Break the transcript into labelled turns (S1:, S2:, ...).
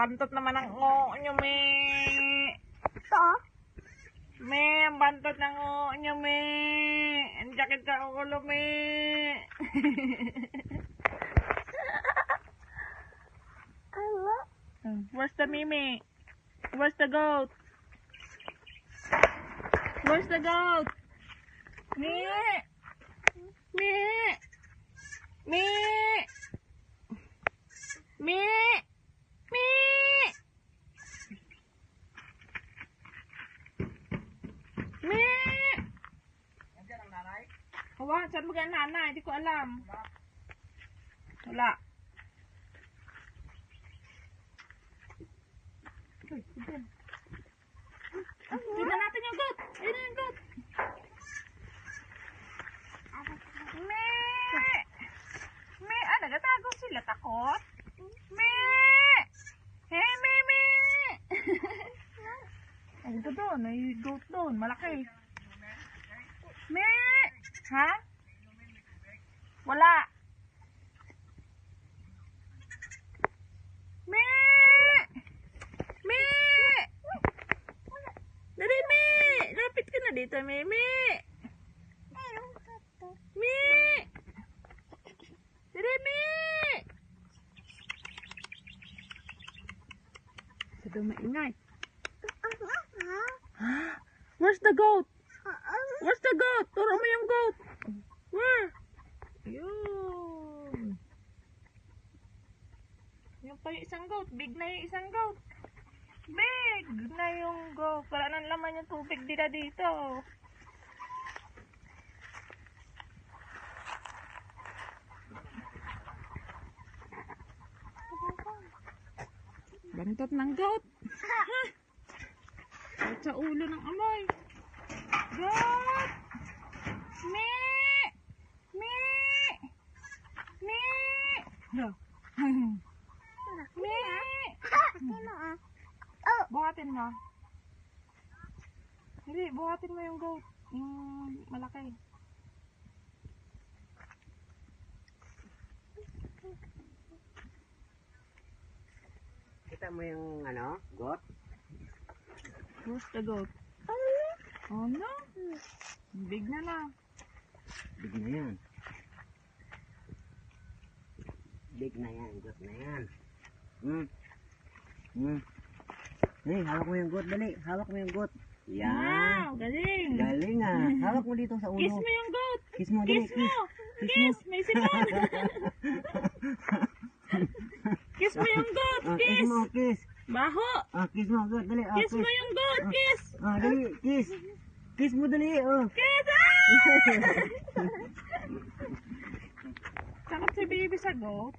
S1: bantot naman ang oo nyo, me.
S2: Ito.
S1: Me, ang bantot ng oo nyo, me. Ang sakit sa ulo, me.
S2: Ano?
S1: Where's the mimi? Where's the goat? Where's the goat? Me. Me. Me. Me. Me. Me. Nandiyan ang nanay? Wala, saan mo ganyan nanay? Hindi ko alam. Wala. Tignan natin yung goat. Ayun yung goat. Me. Me. Ah, nagatago sila. Takot. Me. Hey, me, me. Ay, ito doon. May goat doon. Malaki. Me. Ha? Wala. Me. Me. Dali, me. Lapit ka na dito, me. Me. Me. Dali, me. Ito maingay. Where's the goat? Where's the goat? Turo mo yung goat. Where? Yun. Yung pa yung isang goat. Big na yung isang goat. Big na yung goat. Wala nang laman yung tubig dito dito. Bantot ng goat. At sa ulo ng amoy. Goat! Me! Me! Me! Me! Buhatin mo. Hindi, buhatin mo yung goat. Yung malaki.
S3: Kita mo yung ano, goat?
S1: Where's the goat? Oh no. Big na na.
S3: Big na yan. Big na yan, goat na yan. Hey, hawak mo yung goat, dali. Hawak mo yung goat. Yan.
S1: Wow, galing.
S3: Galing ah. Hawak mo dito sa ulo.
S1: Kiss mo yung goat.
S3: Kiss mo, dali.
S1: Kiss mo. Kiss. May sipon. Kiss mo yung goat.
S3: Kiss
S1: Kiss.
S3: mo, kiss.
S1: Baho.
S3: Kiss mo, goat, dali.
S1: Kiss mo yung goat. Kiss.
S3: Dali, kiss. Kiss mo, dali.
S1: Kiss. Takot si baby sa goat.